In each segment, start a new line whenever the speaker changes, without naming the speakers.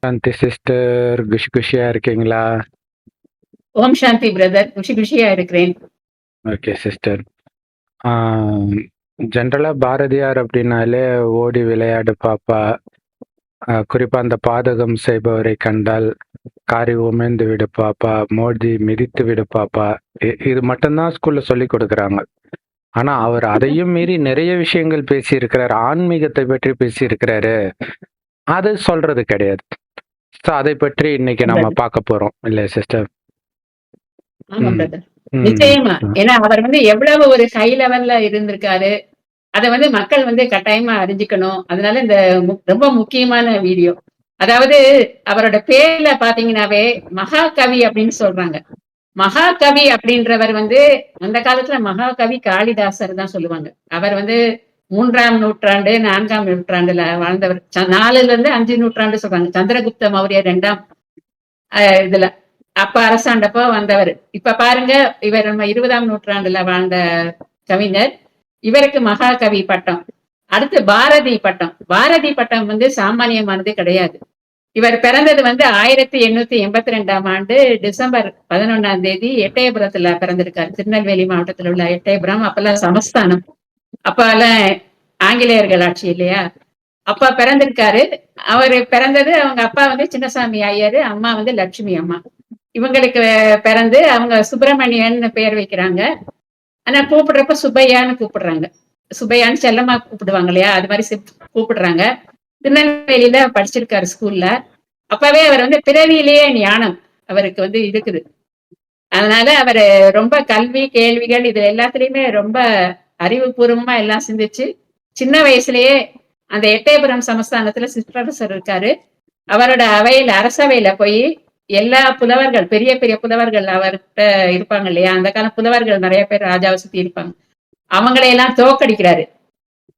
சாந்தி sister, குஷியா இருக்கீங்களா?
ஓம் சாந்தி brother, குஷியா இருக்கிறேன்.
Okay sister. ஜென்ரலா பாரதியார் அப்படின்னாலே ஓடி விளையாடு பாப்பா, குறிப்பா அந்த பாதகம் செய்பவரை கண்டால் காரி உமிழ்ந்து விடு பாப்பா, மோதி மிதித்து விடு பாப்பா, இது மட்டும்தான் ஸ்கூல்ல சொல்லி கொடுக்குறாங்க. ஆனா அவர் அதையும் மீறி நிறைய விஷயங்கள் பேசி இருக்கிறாரு, ஆன்மீகத்தை பற்றி பேசி இருக்கிறாரு. அது சொல்றது கிடையாது. ஸோ அதை பற்றி இன்னைக்கு நம்ம பார்க்க போறோம் இல்லையா சிஸ்டர்?
ஆமா பிரதர், நிச்சயமா. ஏன்னா அவர் எவ்வளவு ஒரு ஹை லெவல்ல இருந்திருக்காரு, அத மக்கள் கட்டாயமா அறிஞ்சுக்கணும். அதனால இந்த ரொம்ப முக்கியமான வீடியோ. அதாவது அவரோட பேர்ல பாத்தீங்கன்னாவே மகாகவி அப்படின்னு சொல்றாங்க. மகாகவி அப்படின்றவர் அந்த காலத்துல மகாகவி காளிதாசர் தான் சொல்லுவாங்க. அவர் 3ஆம் நூற்றாண்டு 4ஆம் நூற்றாண்டுல வாழ்ந்தவர். 4ல இருந்து 5 நூற்றாண்டு சொல்றாங்க. சந்திரகுப்த மௌரியர் 2ஆம் இதுல அப்ப அரசாண்டப்போ வந்தவர். இப்ப பாருங்க, இவர் நம்ம 20ஆம் நூற்றாண்டுல வாழ்ந்த கவிஞர். இவருக்கு மகாகவி பட்டம். அடுத்து பாரதி பட்டம். பாரதி பட்டம் சாமானியமானது கிடையாது. இவர் பிறந்தது 1882ஆம் ஆண்டு டிசம்பர் 11ஆம் தேதி எட்டயபுரத்துல பிறந்திருக்காரு. திருநெல்வேலி மாவட்டத்தில் உள்ள எட்டயபுரம். அப்பெல்லாம் சமஸ்தானம், அப்பெல்லாம் ஆங்கிலேயர்கள் ஆட்சி இல்லையா? அப்பா பிறந்திருக்காரு. அவரு பிறந்தது, அவங்க அப்பா சின்னசாமி ஐயரு, அம்மா லட்சுமி அம்மா. இவங்களுக்கு பிறந்து அவங்க சுப்பிரமணியன் பெயர் வைக்கிறாங்க. ஆனா கூப்பிடுறப்ப சுப்பையான்னு கூப்பிடுறாங்க. சுப்பையான்னு செல்லமா கூப்பிடுவாங்க இல்லையா, அது மாதிரி கூப்பிடுறாங்க. திருநெல்வேலியில படிச்சிருக்காரு ஸ்கூல்ல. அப்பவே அவர் பிறவியிலேயே ஞானம் அவருக்கு இருக்குது. அதனால அவரு ரொம்ப கல்வி கேள்விகள் இது எல்லாத்துலயுமே ரொம்ப அறிவுபூர்வமா எல்லாம் சிந்திச்சு சின்ன வயசுலயே அந்த எட்டயபுரம் சமஸ்தானத்துல சிற்றரசர் இருக்காரு. அவரோட அவையில, அரசவையில போய் எல்லா புலவர்கள், பெரிய பெரிய புலவர்கள் அவர்கிட்ட இருப்பாங்க இல்லையா, அந்த கால புலவர்கள் நிறைய பேர் ராஜாவை சுத்தி இருப்பாங்க. அவங்களையெல்லாம் தோக்கடிக்கிறாரு.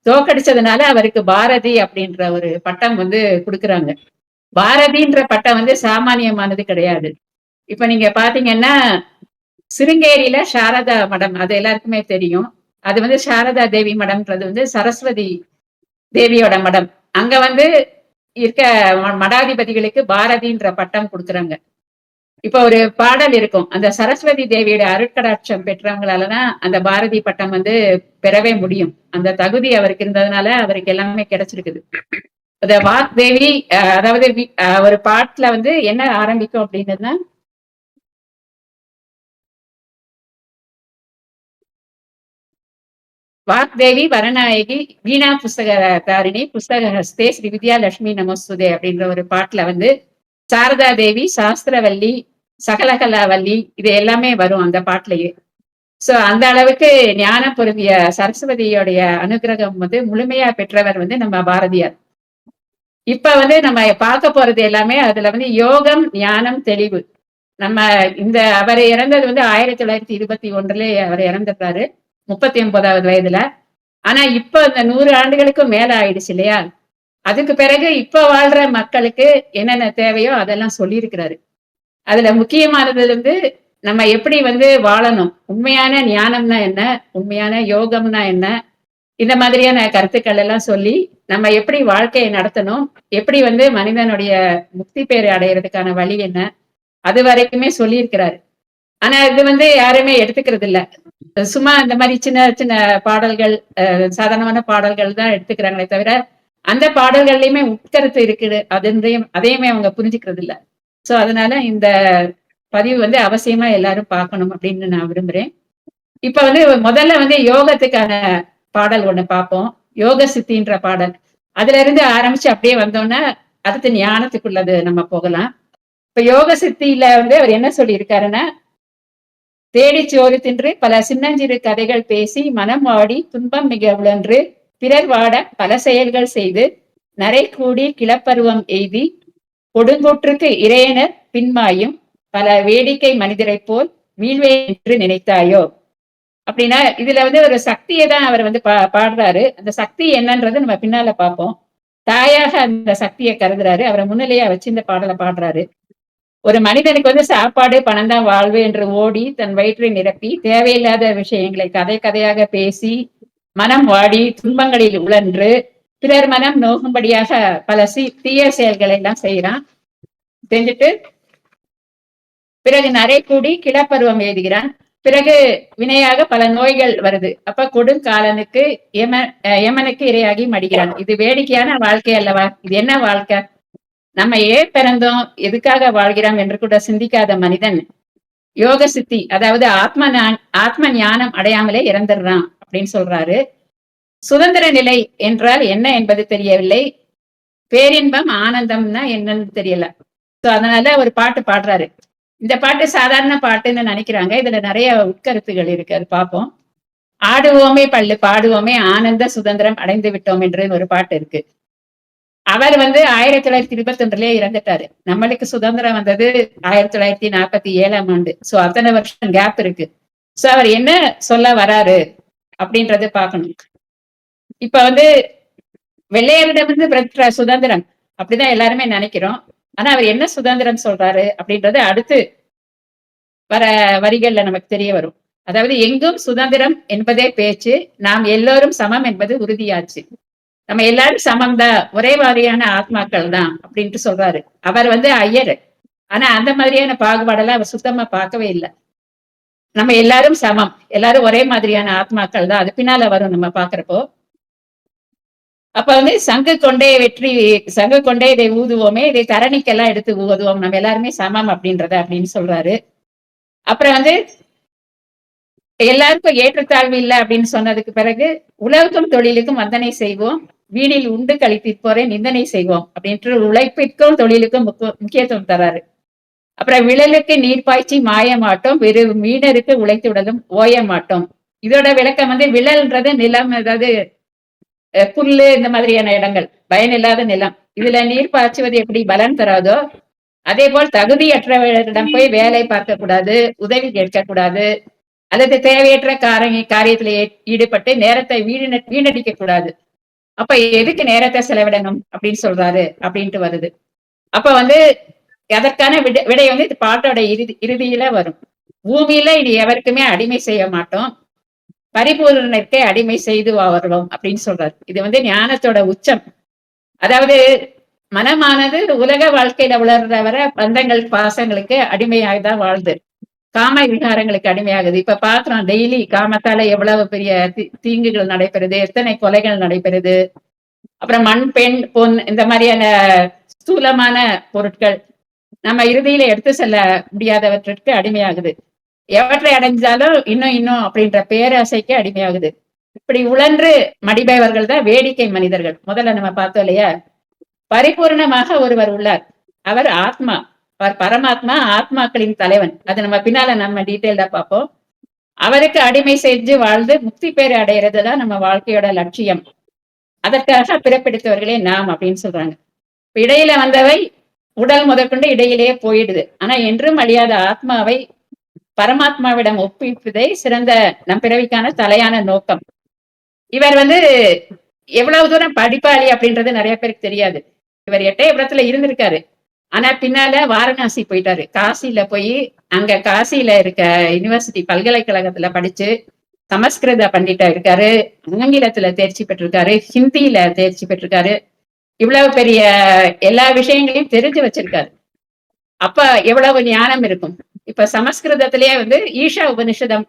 தோக்கடிச்சதுனால அவருக்கு பாரதி அப்படின்ற ஒரு பட்டம் கொடுக்குறாங்க. பாரதின்ற பட்டம் சாமானியமானது கிடையாது. இப்ப நீங்க பாத்தீங்கன்னா சிருங்கேரியில சாரதா மடம், அது எல்லாருக்குமே தெரியும். அது சாரதா தேவி மடம்ன்றது சரஸ்வதி தேவியோட மடம். அங்க இருக்க மடாதிபதிகளுக்கு பாரதின்ற பட்டம் கொடுக்குறாங்க. இப்ப ஒரு பாடல் இருக்கும், அந்த சரஸ்வதி தேவியோட அருட்கடாட்சம் பெற்றவங்களாலதான் அந்த பாரதி பட்டம் பெறவே முடியும். அந்த தகுதி அவருக்கு இருந்ததுனால அவருக்கு எல்லாமே கிடைச்சிருக்குது. இந்த வாக்தேவி, அதாவது ஒரு பாட்டுல என்ன ஆரம்பிக்கும் அப்படின்னா, வாக்தேவி வரநாயகி வீணா புஸ்தக தாரிணி புஸ்தக ஹஸ்தே ஸ்ரீ வித்யாலட்சுமி நமஸ்துதே அப்படின்ற ஒரு பாட்டுல சாரதா தேவி, சாஸ்திரவல்லி, சகலகலாவல்லி இது எல்லாமே வரும் அந்த பாட்டுலயே. சோ அந்த அளவுக்கு ஞானம் பொருந்திய சரஸ்வதியோடைய அனுகிரகம் முழுமையா பெற்றவர் நம்ம பாரதியார். இப்ப நம்ம பார்க்க போறது எல்லாமே அதுல யோகம், ஞானம், தெளிவு. நம்ம இந்த அவர் இறந்தது 1921 அவர் இறந்துட்டாரு, 39வது வயதுல. ஆனா இப்ப இந்த 100 ஆண்டுகளுக்கும் மேல ஆயிடுச்சு இல்லையா? அதுக்கு பிறகு இப்ப வாழ்ற மக்களுக்கு என்னென்ன தேவையோ அதெல்லாம் சொல்லியிருக்கிறாரு. அதுல முக்கியமானது நம்ம எப்படி வாழணும், உண்மையான ஞானம்னா என்ன, உண்மையான யோகம்னா என்ன, இந்த மாதிரியான கருத்துக்கள் எல்லாம் சொல்லி நம்ம எப்படி வாழ்க்கையை நடத்தணும், எப்படி மனிதனுடைய முக்தி பேறு அடையிறதுக்கான வழி என்ன, அது வரைக்குமே சொல்லியிருக்கிறாரு. ஆனா இது யாருமே எடுத்துக்கிறது இல்ல. சும்மா இந்த மாதிரி சின்ன சின்ன பாடல்கள், சாதாரணமான பாடல்கள் தான் எடுத்துக்கிறாங்களே தவிர அந்த பாடல்கள்லயுமே உட்கருத்து இருக்குது, அதையுமே அவங்க புரிஞ்சுக்கிறது இல்ல. சோ அதனால இந்த பதிவு அவசியமா எல்லாரும் பார்க்கணும் அப்படின்னு நான் விரும்புறேன். இப்ப முதல்ல யோகத்துக்கான பாடல் ஒண்ணு பார்ப்போம். யோக சித்தின்ற பாடல். அதுல இருந்து ஆரம்பிச்சு அப்படியே வந்தோம்னா அடுத்து ஞானத்துக்குள்ளது நம்ம போகலாம். இப்ப யோக சித்தியில அவர் என்ன சொல்லி இருக்காருன்னா, தேடி சோறு தின்று பல சின்னஞ்சிறு கதைகள் பேசி மனம் வாடி துன்பம் மிக உழன்று பிறர் வாட பல செயல்கள் செய்து நரை கூடி கிளப்பருவம் எய்தி கொடுங்கோற்றுக்கு இறையனர் பின்மாயும் பல வேடிக்கை மனிதரை போல் வீழ்வே என்று நினைத்தாயோ. அப்படின்னா இதுல ஒரு சக்தியை தான் அவர் பாடுறாரு. அந்த சக்தி என்னன்றது நம்ம பின்னால பார்ப்போம். தாயாக அந்த சக்தியை கருதுறாரு. அவரை முன்னிலையா வச்சு இந்த பாடலை பாடுறாரு. ஒரு மனிதனுக்கு சாப்பாடு பணம் தான் வாழ்வு என்று ஓடி தன் வயிற்றை நிரப்பி தேவையில்லாத விஷயங்களை கதை கதையாக பேசி மனம் வாடி துன்பங்களில் உழன்று பிறர் மனம் நோகும்படியாக பல தீய செயல்களை எல்லாம் செய்யறான். செஞ்சுட்டு பிறகு நரை கூடி கிளப்பருவம் எழுதுகிறான். பிறகு வினையாக பல நோய்கள் வருது. அப்ப கொடுங்காலனுக்கு யமனுக்கு இரையாகி மடிகிறான். இது வேடிக்கையான வாழ்க்கை அல்லவா? இது என்ன வாழ்க்கை? நம்ம ஏன் பிறந்தோம், எதுக்காக வாழ்கிறோம் என்று கூட சிந்திக்காத மனிதன் யோக சித்தி, அதாவது ஆத்ம ஞானம் அடையாமலே இறந்துடுறான் அப்படின்னு சொல்றாரு. சுதந்திர நிலை என்றால் என்ன என்பது தெரியவில்லை. பேரின்பம் ஆனந்தம்னா என்னன்னு தெரியல. அதனால ஒரு பாட்டு பாடுறாரு. இந்த பாட்டு சாதாரண பாட்டுன்னு நினைக்கிறாங்க. இதுல நிறைய உட்கருத்துகள் இருக்கு, அது பார்ப்போம். ஆடுவோமே பள்ளு பாடுவோமே ஆனந்த சுதந்திரம் அடைந்து விட்டோம் என்று ஒரு பாட்டு இருக்கு. அவர் 1921 இறந்துட்டாரு. நம்மளுக்கு சுதந்திரம் வந்தது 1947ஆம் ஆண்டு. சோ அத்தனை வருஷம் கேப் இருக்கு. சோ அவர் என்ன சொல்ல வராரு அப்படின்றது பார்க்கணும். இப்ப வெள்ளையரிடமிருந்து பெற்ற சுதந்திரம் அப்படிதான் எல்லாருமே நினைக்கிறோம். ஆனா அவர் என்ன சுதந்திரம் சொல்றாரு அப்படின்றது அடுத்து வர வரிகள்ல நமக்கு தெரிய வரும். அதாவது எங்கும் சுதந்திரம் என்பதே பேச்சு, நாம் எல்லோரும் சமம் என்பது உறுதியாச்சு. நம்ம எல்லாரும் சமம் தான், ஒரே மாதிரியான ஆத்மாக்கள் தான் அப்படின்ட்டு சொல்றாரு. அவர் ஐயர். ஆனா அந்த மாதிரியான பாகுபாடெல்லாம் அவர் சுத்தமா பார்க்கவே இல்லை. நம்ம எல்லாரும் சமம், எல்லாரும் ஒரே மாதிரியான ஆத்மாக்கள் தான். அது பின்னால வரும் நம்ம பாக்குறப்போ. அப்ப சங்கு கொண்டே இதை ஊதுவோமே, இதை தரணிக்கெல்லாம் எடுத்து ஊதுவோம், நம்ம எல்லாருமே சமம் அப்படின்னு சொல்றாரு. அப்புறம் எல்லாருக்கும் ஏற்றத்தாழ்வு இல்லை அப்படின்னு சொன்னதுக்கு பிறகு உழவுக்கும் தொழிலுக்கும் வந்தனை செய்வோம், வீணில் உண்டு கழித்திற்போரை நிந்தனை செய்வோம் அப்படின்ட்டு உழைப்பிற்கும் தொழிலுக்கும் முக்கியத்துவம் தராரு. அப்புறம் விழலுக்கு நீர் பாய்ச்சி மாய மாட்டோம், வெறும் மீனருக்கு உழைத்து விடலும் ஓய மாட்டோம். இதோட விளக்கம் விழல்ன்றது நிலம், அதாவது புல்லு இந்த மாதிரியான இடங்கள், பயனில்லாத நிலம். இதுல நீர் பாய்ச்சுவது எப்படி பலன் தராதோ அதே போல் தகுதியற்றவரிடம் போய் வேலை பார்க்க கூடாது, உதவி கேட்க கூடாது, அல்லது தேவையற்ற காரியத்துல ஈடுபட்டு நேரத்தை வீணடிக்க கூடாது. அப்ப எதுக்கு நேரத்தை செலவிடணும் அப்படின்னு சொல்றாரு அப்படின்ட்டு வருது. அப்ப அதற்கான விடை இது பாட்டோட இறுதியில வரும். பூமியில இனி எவருக்குமே அடிமை செய்ய மாட்டோம், பரிபூர்ணத்தை அடிமை செய்து வருவோம் அப்படின்னு சொல்றாரு. இது ஞானத்தோட உச்சம். அதாவது மனமானது உலக வாழ்க்கையில உலர்ற பந்தங்கள் பாசங்களுக்கு அடிமையாகதான் வாழ்ந்து காம விகாரங்களுக்கு அடிமையாகுது. இப்ப பாக்குறோம் டெய்லி காமத்தால எவ்வளவு பெரிய தீங்குகள் நடைபெறுது, எத்தனை கொலைகள் நடைபெறுது. அப்புறம் மண், பெண், பொன் இந்த மாதிரியான ஸ்தூலமான பொருட்கள் நம்ம இறுதியில எடுத்து செல்ல முடியாதவற்றிற்கு அடிமையாகுது. எவற்றை அடைஞ்சாலும் இன்னும் அப்படின்ற பேராசைக்கு அடிமையாகுது. இப்படி உழன்று மடிபவர்கள் தான் வேடிக்கை மனிதர்கள். முதல்ல நம்ம பார்த்தோம் இல்லையா? பரிபூர்ணமாக ஒருவர் உள்ளார், அவர் ஆத்மா, அவர் பரமாத்மா, ஆத்மாக்களின் தலைவன். அது நம்ம பின்னால நம்ம டீட்டெயில்டா பார்ப்போம். அவருக்கு அடிமை செஞ்சு வாழ்ந்து முக்தி பேர் அடைகிறதுதான் நம்ம வாழ்க்கையோட லட்சியம். அதற்காக பிறப்பெடுத்தவர்களே நாம் அப்படின்னு சொல்றாங்க. இடையில வந்தவை உடல் முதற்கொண்டு இடையிலேயே போயிடுது. ஆனா என்றும் அழியாத ஆத்மாவை பரமாத்மாவிடம் ஒப்பிப்பதே சிறந்த நம் பிறவிக்கான தலையான நோக்கம். இவர் எவ்வளவு தூரம் படிப்பாளி அப்படின்றது நிறைய பேருக்கு தெரியாது. இவர் எட்டயபுரத்துல இருந்திருக்காரு. ஆனா பின்னால வாரணாசி போயிட்டாரு. காசியில போய் அங்க காசியில இருக்க யூனிவர்சிட்டி பல்கலைக்கழகத்துல படிச்சு சமஸ்கிருத பண்டிட்டா இருக்காரு, ஆங்கிலத்துல தேர்ச்சி பெற்றிருக்காரு, ஹிந்தியில தேர்ச்சி பெற்றிருக்காரு. இவ்வளவு பெரிய எல்லா விஷயங்களையும் தெரிஞ்சு வச்சிருக்காரு. அப்ப எவ்வளவு ஞானம் இருக்கும். இப்ப சமஸ்கிருதத்திலேயே ஈஷா உபனிஷதம்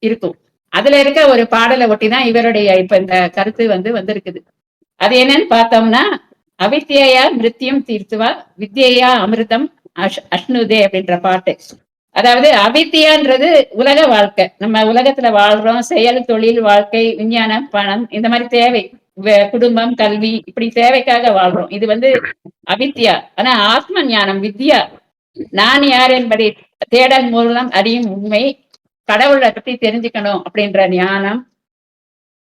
இருக்கும். அதுல இருக்க ஒரு பாடலை ஒட்டிதான் இவருடைய இப்ப இந்த கருத்து வந்திருக்குது. அது என்னன்னு பார்த்தோம்னா, அவித்யா மிருத்தியம் தீர்த்துவா வித்யா அமிர்தம் அஷ்ணுதே அப்படின்ற பாட்டு. அதாவது அவித்தியான்றது உலக வாழ்க்கை, நம்ம உலகத்துல வாழ்றோம், செயல், தொழில், வாழ்க்கை, விஞ்ஞானம், பணம், இந்த மாதிரி தேவை, குடும்பம், கல்வி, இப்படி தேவைக்காக வாழ்றோம். இது அவித்யா. ஆனா ஆத்ம ஞானம் வித்யா, நான் யார் என்பதை தேடல் மூலம் அறியும் உண்மை, கடவுளை பத்தி தெரிஞ்சுக்கணும் அப்படின்ற ஞானம்,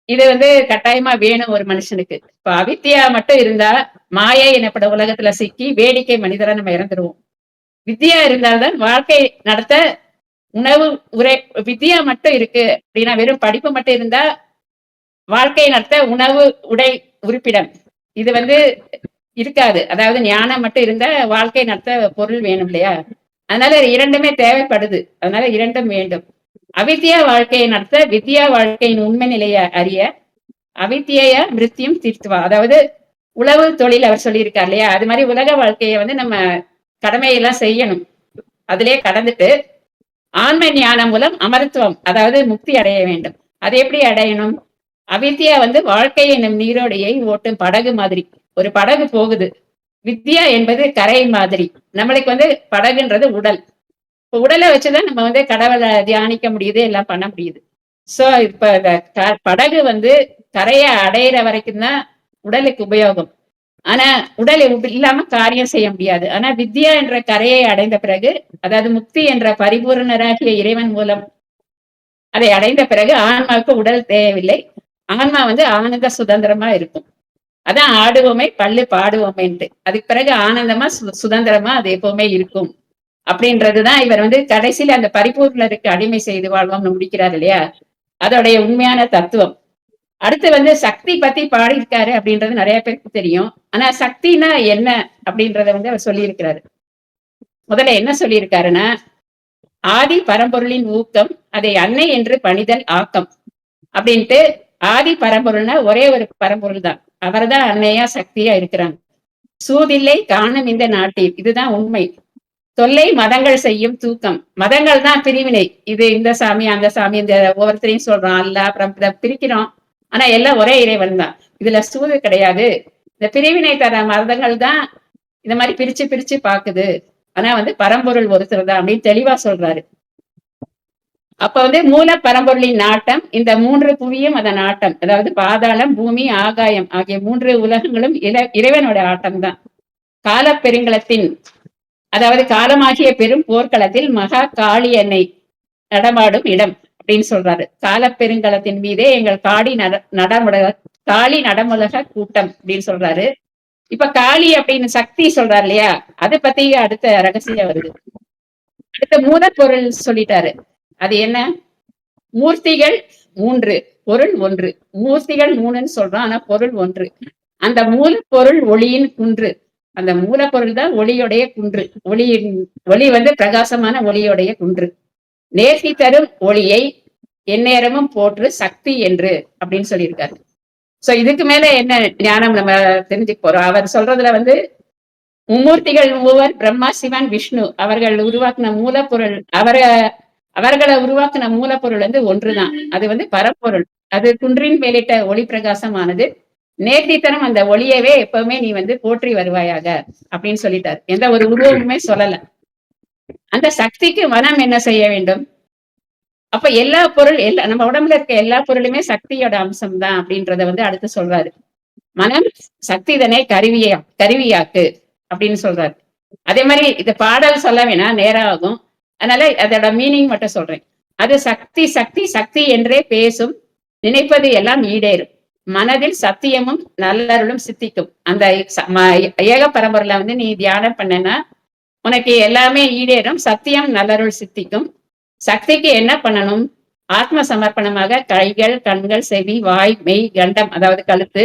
இது கட்டாயமா வேணும் ஒரு மனுஷனுக்கு. இப்ப அவித்யா மட்டும் இருந்தா மாயை எனப்பட உலகத்துல சிக்கி வேடிக்கை மனிதரா நம்ம இறந்துருவோம். வித்யா இருந்தால்தான் வாழ்க்கை நடத்த உணவு உரை. வித்யா மட்டும் இருக்கு அப்படின்னா, வெறும் படிப்பு மட்டும் இருந்தா வாழ்க்கையை நடத்த உணவு, உடை, உறுப்பிடம் இது இருக்காது. அதாவது ஞானம் மட்டும் இருந்தா வாழ்க்கை நடத்த பொருள் வேணும் இல்லையா? அதனால இரண்டுமே தேவைப்படுது. அதனால இரண்டும் வேண்டும். அவித்யா வாழ்க்கையை நடத்த வித்யா வாழ்க்கையின் உண்மை நிலையை அறிய அவித்யா மிருத்தியும் தீர்த்துவா. அதாவது உழவு தொழில் அவர் சொல்லியிருக்கார் இல்லையா? அது மாதிரி உலக வாழ்க்கையை நம்ம கடமையெல்லாம் செய்யணும். அதிலே கடந்துட்டு ஆன்ம ஞானம் மூலம் அமரத்துவம், அதாவது முக்தி அடைய வேண்டும். அது எப்படி அடையணும்? அவித்யா வந்து வாழ்க்கை என்னும் நீரோடையை ஓட்டும் படகு மாதிரி. ஒரு படகு போகுது. வித்யா என்பது கரை மாதிரி. நம்மளுக்கு வந்து படகுன்றது உடல். இப்ப உடலை வச்சுதான் நம்ம வந்து கடவுளை தியானிக்க முடியுது, எல்லாம் பண்ண முடியுது. சோ இப்ப இந்த படகு வந்து கரையை அடையிற வரைக்கும் தான் உடலுக்கு உபயோகம். ஆனா உடல் இல்லாம காரியம் செய்ய முடியாது. ஆனா வித்யா என்ற கரையை அடைந்த பிறகு, அதாவது முக்தி என்ற பரிபூரணராகிய இறைவன் மூலம் அதை அடைந்த பிறகு ஆன்மாவுக்கு உடல் தேவையில்லை. ஆன்மா வந்து ஆனந்த சுதந்திரமா இருக்கும். அதான் ஆடுவோமே பல்லு பாடுவோமேன்ட்டு. அதுக்கு பிறகு ஆனந்தமா சுதந்திரமா அது எப்பவுமே இருக்கும். அப்படின்றதுதான் இவர் வந்து கடைசியில அந்த பரிபூர்ணருக்கு அடிமை செய்து வாழ்வோம்னு முடிக்கிறார் இல்லையா? அதோடைய உண்மையான தத்துவம். அடுத்து வந்து சக்தி பத்தி பாடியிருக்காரு அப்படின்றது நிறைய பேருக்கு தெரியும். ஆனா சக்தினா என்ன அப்படின்றத வந்து அவர் சொல்லியிருக்கிறாரு. முதல்ல என்ன சொல்லியிருக்காருன்னா, ஆதி பரம்பொருளின் ஊக்கம், அதை அன்னை என்று பணிதல் ஆக்கம் அப்படின்ட்டு. ஆதி பரம்பொருள்னா ஒரே ஒரு பரம்பொருள் தான். அவர்தான் அன்னையா சக்தியா இருக்கிறாங்க. சூதில்லை காணும் இந்த நாட்டில், இதுதான் உண்மை. தொல்லை மதங்கள் செய்யும் தூக்கம். மதங்கள் தான் பிரிவினை. இது இந்த சாமி அந்த சாமி, இந்த ஒவ்வொருத்தரையும் சொல்றோம் அல்ல, அப்புறம் பிரிக்கிறோம். ஆனா எல்லாம் ஒரே இறைவன் தான். இதுல சூது கிடையாது. இந்த பிரிவினை தர மதங்கள் தான் இந்த மாதிரி பிரிச்சு பிரிச்சு பாக்குது. ஆனா வந்து பரம்பொருள் ஒருத்தர் தான் அப்படின்னு தெளிவா சொல்றாரு. அப்ப வந்து மூல பரம்பொருளின் நாட்டம், இந்த 3 புவியும் அதன் ஆட்டம். அதாவது பாதாளம், பூமி, ஆகாயம் ஆகிய 3 உலகங்களும் இறைவனோட ஆட்டம் தான். கால பெருங்கலத்தின், அதாவது காலமாகிய பெரும் போர்க்களத்தில் மகா காளி அன்னை நடமாடும் இடம் அப்படின்னு சொல்றாரு. கால பெருங்கலத்தின் மீதே எங்கள் காளி நடமுலக கூட்டம் அப்படின்னு சொல்றாரு. இப்ப காளி அப்படின்னு சக்தி சொல்றாரு இல்லையா? அதை பத்தி அடுத்த ரகசியம் வருது. அடுத்த மூலப்பொருள் சொல்லிட்டாரு. அது என்ன? மூர்த்திகள் 3, பொருள் 1. மூர்த்திகள் 3ன்னு சொல்றோம், ஆனா பொருள் 1. அந்த மூலப்பொருள் ஒளியின் குன்று. அந்த மூலப்பொருள் தான் ஒளியுடைய குன்று. ஒளி வந்து பிரகாசமான ஒளியுடைய குன்று. நேர்த்தி தரும் ஒளியை எந்நேரமும் போற்று சக்தி என்று அப்படின்னு சொல்லியிருக்காரு. சோ இதுக்கு மேல என்ன ஞானம் நம்ம தெரிஞ்சுக்க போறோம்? அவர் சொல்றதுல வந்து மும்மூர்த்திகள் 3 பிரம்மா, சிவன், விஷ்ணு அவர்கள் உருவாக்குன மூலப்பொருள், அவர்களை உருவாக்குன மூலப்பொருள் வந்து ஒன்றுதான். அது வந்து பரப்பொருள். அது குன்றின் மேலிட்ட ஒளி பிரகாசமானது. நேர்த்தித்தனம் அந்த ஒளியவே எப்பவுமே நீ வந்து போற்றி வருவாயாக அப்படின்னு சொல்லிட்டாரு. எந்த ஒரு உருவமுமே சொல்லல. அந்த சக்திக்கு மனம் என்ன செய்ய வேண்டும்? அப்ப எல்லா பொருள், நம்ம உடம்புல இருக்க எல்லா பொருளுமே சக்தியோட அம்சம் தான் அப்படின்றத வந்து அடுத்து சொல்றாரு. மனம் சக்தி இதனை கருவியாக்கு அப்படின்னு சொல்றாரு. அதே மாதிரி இந்த பாடல் சொல்ல வேணா, நேரம் ஆகும். அதனால அதோட மீனிங் மட்டும் சொல்றேன். அது சக்தி சக்தி சக்தி என்றே பேசும், நினைப்பது எல்லாம் ஈடேறும். மனதில் சத்தியமும் நல்லருளும் சித்திக்கும். அந்த ஏக பரம்பரையில வந்து நீ தியானம் பண்ணனா உனக்கு எல்லாமே ஈடேறும். சத்தியம் நல்லருள் சித்திக்கும். சக்திக்கு என்ன பண்ணணும்? ஆத்ம சமர்ப்பணமாக கைகள், கண்கள், செவி, வாய், மெய், கண்டம், அதாவது கழுத்து,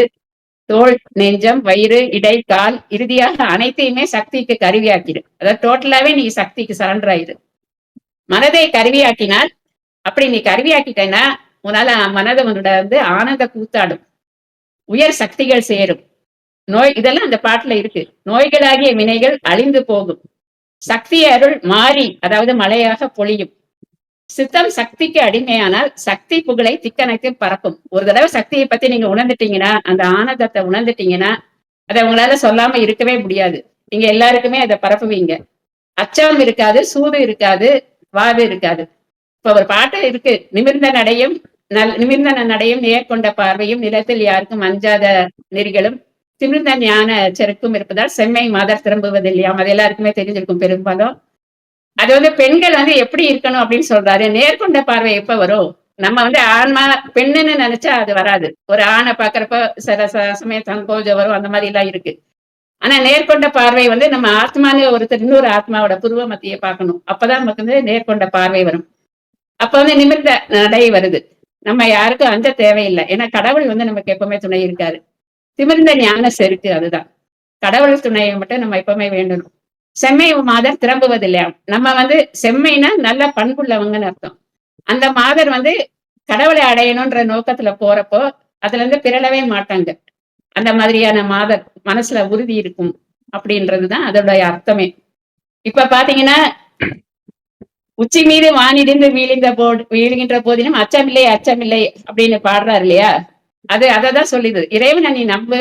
தோல், நெஞ்சம், வயிறு, இடை, கால், இறுதியாக அனைத்தையுமே சக்திக்கு கருவியாக்கிடு. அதாவது டோட்டலாவே நீ சக்திக்கு சரண்டர் ஆயிரு. மனதை கருவியாக்கினால், அப்படி நீ கருவியாக்கிட்டேன்னா உன்னால மனதை உன்னோட வந்து ஆனந்த கூத்தாடும். உயர் சக்திகள் சேரும். இதெல்லாம் அந்த பாட்டுல இருக்கு. நோய்களாகிய வினைகள் அழிந்து போகும். சக்தி அருள் மாறி, அதாவது மழையாக பொழியும். சித்தம் சக்திக்கு அடிமையானால் சக்தி புகழை திக்கணைத்து பறக்கும். ஒரு தடவை சக்தியை பத்தி நீங்க உணர்ந்துட்டீங்கன்னா, அந்த ஆனந்தத்தை உணர்ந்துட்டீங்கன்னா, அதை உங்களால சொல்லாம இருக்கவே முடியாது. நீங்க எல்லாருக்குமே அதை பரப்புவீங்க. அச்சம் இருக்காது, சூது இருக்காது, வாது இருக்காது. இப்ப ஒரு பாட்டு இருக்கு. நிமிர்ந்த நடையும் நேர்கொண்ட பார்வையும் நிலத்தில் யாருக்கும் அஞ்சாத நெறிகளும் திமிர்ந்த ஞான செருக்கும் இருப்பதால் செம்மை மாதர் திரும்புவதில்லையாம். அது எல்லாருக்குமே தெரிஞ்சிருக்கும் பெரும்பாலும். அது வந்து பெண்கள் வந்து எப்படி இருக்கணும் அப்படின்னு சொல்றாரு. நேர்கொண்ட பார்வை எப்ப வரும்? நம்ம வந்து ஆன்மா பெண்ணுன்னு நினைச்சா அது வராது. ஒரு ஆணை பாக்குறப்ப சில சமயம் சங்கோஜம் வரும், அந்த மாதிரி எல்லாம் இருக்கு. ஆனா நேர்கொண்ட பார்வை வந்து நம்ம ஆத்மான்னு ஒருத்தர் இன்னொரு ஆத்மாவோட புருவ மத்தியை பார்க்கணும். அப்பதான் நமக்கு வந்து நேர்கொண்ட பார்வை வரும். அப்ப வந்து நிமிர்ந்த நடை வருது. நம்ம யாருக்கும் அஞ்ச தேவையில்லை. ஏன்னா கடவுள் வந்து நமக்கு எப்பவுமே துணை இருக்காரு. திமிர்ந்த ஞான செருக்கு, அதுதான் கடவுள் துணையை மட்டும் நம்ம எப்பவுமே வேண்டணும். செம்மை மாதர் திரும்புவதில்லையா. நம்ம வந்து செம்மைனா நல்ல பண்புள்ளவங்கன்னு அர்த்தம். அந்த மாதர் வந்து கடவுளை அடையணும்ன்ற நோக்கத்துல போறப்போ அதுல இருந்து பிறளவே மாட்டாங்க. அந்த மாதிரியான மாதர் மனசுல உறுதி இருக்கும் அப்படின்றதுதான் அதோடைய அர்த்தமே. இப்ப பாத்தீங்கன்னா, உச்சி மீது வானிடிந்து வீழுகின்ற போதிலும் அச்சமில்லை அச்சமில்லை அப்படின்னு பாடுறாரு இல்லையா? அது அததான் சொல்லுது. இறைவனை நீ நம்பு,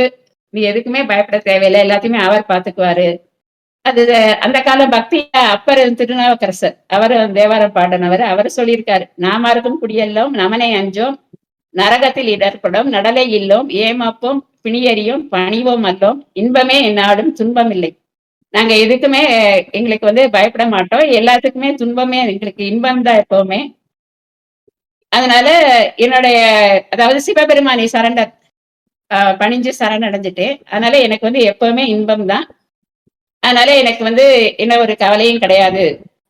நீ எதுக்குமே பயப்பட தேவையில்லை, எல்லாத்தையுமே அவர் பாத்துக்குவாரு. அது அந்த கால பக்தியில அப்பர் திருநாவுக்கரசர் அவரு தேவாரம் பாடினவர். அவர் சொல்லியிருக்காரு, நாமார்க்கும் குடியெல்லாம் நமனை அஞ்சோம், நரகத்தில் இடர்படும் நடலை இல்லோம், ஏமாப்போம் பிணியறியும் பணிவோம் அல்லோம், இன்பமே எந்நாடும் துன்பம் இல்லை. நாங்க எதுக்குமே எங்களுக்கு பயப்பட மாட்டோம், எல்லாத்துக்குமே துன்பமே எங்களுக்கு இன்பம் தான் எப்பவுமே. அதனால என்னுடைய அதாவது சிவபெருமானை சரண்டர் பணிஞ்சு சரணடைஞ்சிட்டேன். அதனால எனக்கு எப்பவுமே இன்பம் தான். அதனால எனக்கு என்ன ஒரு கவலையும் கிடையாது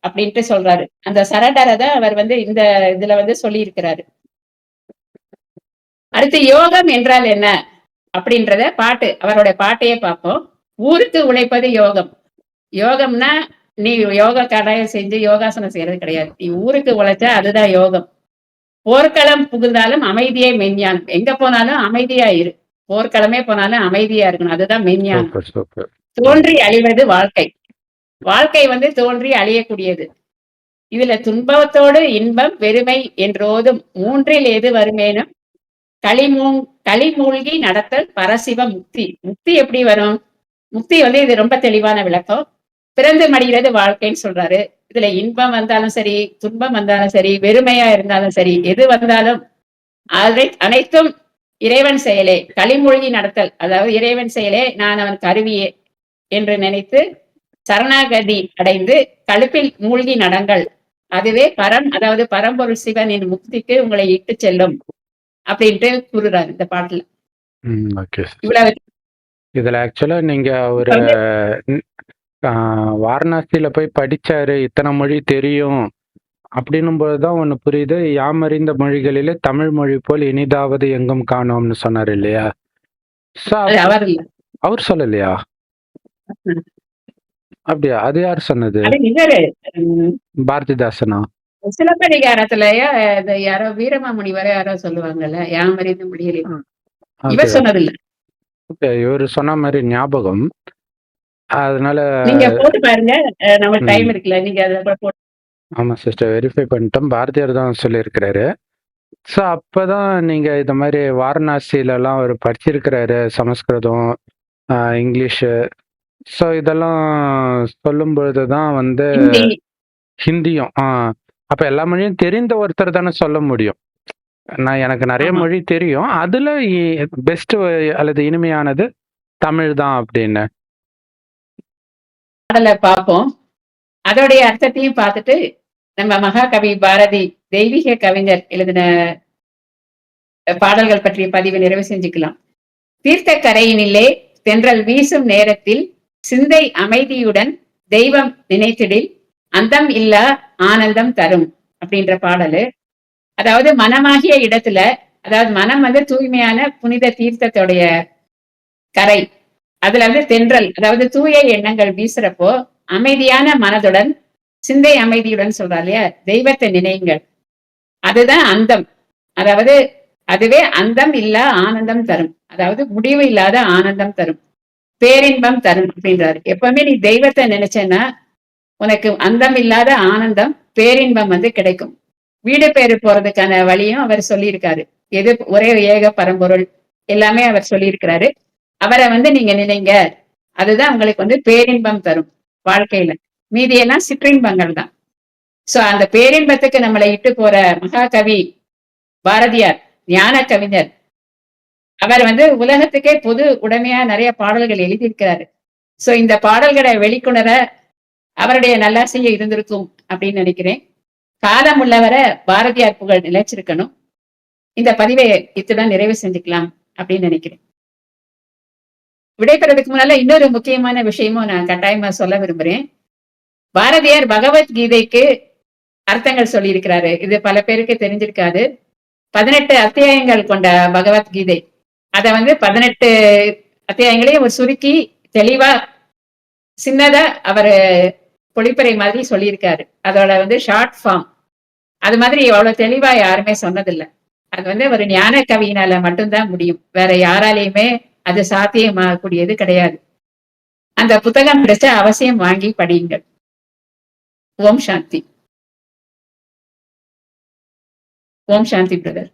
அப்படின்ட்டு சொல்றாரு. அந்த சரண்டரை தான் அவர் இந்த இதுல சொல்லி இருக்கிறாரு. அடுத்து யோகம் என்றால் என்ன அப்படின்றத அவரோட பாட்டையே பார்ப்போம். ஊருக்கு உழைப்பது யோகம். யோகம்னா நீ யோகா கடாயம் செஞ்சு யோகாசனம் செய்யறது கிடையாது. நீ ஊருக்கு உழைச்சா அதுதான் யோகம். போர்க்களம் புகுந்தாலும் அமைதியே மெஞ்ஞானம். எங்க போனாலும் அமைதியா இரு. போர்க்களமே போனாலும் அமைதியா இருக்கணும். அதுதான் மெஞ்ஞானம். தோன்றி அழிவது வாழ்க்கை. வாழ்க்கை தோன்றி அழியக்கூடியது. இதுல துன்பத்தோடு இன்பம் வெறுமை என்றோதும் மூன்றில் எது வருமேனும் களிமூழ்கி நடத்தல் பரசிவ முக்தி. முக்தி எப்படி வரும்? முக்தி இது ரொம்ப தெளிவான விளக்கம். பிறந்து மடிகிறது வாழ்க்கைன்னு சொல்றாரு. இதுல இன்பம் வந்தாலும் சரி, துன்பம் வந்தாலும் சரி, வெறுமையா இருந்தாலும் சரி, எது வந்தாலும் அனைத்தும் இறைவன் செயலே. களிமூழ்கி நடத்தல், அதாவது இறைவன் செயலே, நான் அவன் கருவியே என்று நினைத்து சரணாகதி அடைந்து கழுப்பில் மூழ்கி நடங்கள். அதுவே அதாவது பரம்பொருள் சிவனின் முக்திக்கு உங்களை இட்டு செல்லும் அப்படின்ட்டு கூறுறாரு இந்த பாட்டுல. இவ்வளவு
இதுல ஆக்சுவலா நீங்க ஒரு வாரணாசியில போய் படிச்சாரு, இத்தனை மொழி தெரியும் அப்படின்னும் போதுதான் ஒண்ணு புரியுது. யாமறிந்த மொழிகளிலே தமிழ் மொழி போல் இனிதாவது எங்கும் காணோம்னு சொன்னாரு இல்லையா? அவர் சொல்லலையா? அப்படியா? அது யார் சொன்னது? பாரதிதாசனா?
சிலப்பதிகாரத்திலயா யாரோ வீரமாமுனிவர யாரோ சொல்லுவாங்கல்ல, யாமறிந்த மொழிகளில். இவர் சொன்னதில்லை.
இவர் சொன்ன மாதிரி ஞாபகம். அதனால
நீங்க போட்டு பாருங்க, நம்ம டைம் இருக்குல்ல, நீங்க அதை போட்டு.
ஆமா சிஸ்டர், வெரிஃபை பண்ணிட்டோம். பாரதியார் தான் சொல்லியிருக்கிறாரு. ஸோ அப்பதான் நீங்க இந்த மாதிரி வாரணாசியிலலாம் அவர் படிச்சிருக்கிறாரு, சமஸ்கிருதம், இங்கிலீஷு. ஸோ இதெல்லாம் சொல்லும் பொழுதுதான் ஹிந்தியும் அப்ப எல்லா மொழியும் தெரிந்த ஒருத்தர் தானே சொல்ல முடியும். எனக்கு நிறைய மொழி தெரியும், அதுல பெஸ்ட் அல்லது இனிமையானது தமிழ் தான் அப்படின்னு
பார்ப்போம். அதோடைய அர்த்தத்தையும் பார்த்துட்டு நம்ம மகாகவி பாரதி தெய்வீக கவிஞர் எழுதின பாடல்கள் பற்றிய பதிவை நிறைவு செஞ்சுக்கலாம். தீர்த்த கரையினிலே தென்றல் வீசும் நேரத்தில் சிந்தை அமைதியுடன் தெய்வம் நினைத்திடில் அந்தம் இல்லா ஆனந்தம் தரும் அப்படின்ற பாடலு. அதாவது மனமாகிய இடத்துல, அதாவது மனம் தூய்மையான புனித தீர்த்தத்துடைய கரை. அதுல தென்றல், அதாவது தூய எண்ணங்கள் வீசுறப்போ அமைதியான மனதுடன், சிந்தை அமைதியுடன் சொல்றாரு இல்லையா, தெய்வத்தை நினைங்கள். அதுதான் அந்தம். அதாவது அதுவே அந்தம் இல்லா ஆனந்தம் தரும், அதாவது முடிவு இல்லாத ஆனந்தம் தரும், பேரின்பம் தரும் அப்படின்றாரு. எப்பவுமே நீ தெய்வத்தை நினைச்சேன்னா உனக்கு அந்தம் இல்லாத ஆனந்தம், பேரின்பம் கிடைக்கும். வீடு பேரு போறதுக்கான வழியும் அவர் சொல்லியிருக்காரு. எது ஒரே ஏக பரம்பொருள் எல்லாமே அவர் சொல்லியிருக்கிறாரு. அவரை நீங்க நினைங்க, அதுதான் உங்களுக்கு பேரின்பம் தரும் வாழ்க்கையில. மீதியெல்லாம் சிற்றின்பங்கள் தான். சோ அந்த பேரின்பத்துக்கு நம்மளை இட்டு போற மகாகவி பாரதியார், ஞான கவிஞர். அவர் உலகத்துக்கே பொது உடைமையா நிறைய பாடல்கள் எழுதியிருக்கிறாரு. சோ இந்த பாடல்களை வெளிக்கொணர அவருடைய நல்லாசையை இருந்திருக்கும் அப்படின்னு நினைக்கிறேன். காலம் உள்ளவரை பாரதியார் புகழ் நிலைச்சிருக்கணும். இந்த பதிவை இத்துடன் நிறைவு செஞ்சுக்கலாம் அப்படின்னு நினைக்கிறேன். விடைபெறதுக்கு முன்னால இன்னொரு முக்கியமான விஷயமும் நான் கட்டாயமா சொல்ல விரும்புறேன். பாரதியார் பகவத்கீதைக்கு அர்த்தங்கள் சொல்லி இருக்கிறாரு. இது பல பேருக்கு தெரிஞ்சிருக்காது. 18 அத்தியாயங்கள் கொண்ட பகவத்கீதை. அத 18 அத்தியாயங்களையும் ஒரு சுருக்கி தெளிவா சின்னதா அவரு பொழிப்பறை மாதிரி சொல்லியிருக்காரு. அதோட ஷார்ட் ஃபார்ம். அது மாதிரி எவ்வளவு தெளிவா யாருமே சொன்னதில்லை. அது ஒரு ஞான கவியினால மட்டும்தான் முடியும். வேற யாராலையுமே அது சாத்தியமாகக்கூடியது கிடையாது. அந்த புத்தகம் கிடைச்சா அவசியம் வாங்கி படியுங்கள். ஓம் சாந்தி. ஓம் சாந்தி பிரதர்.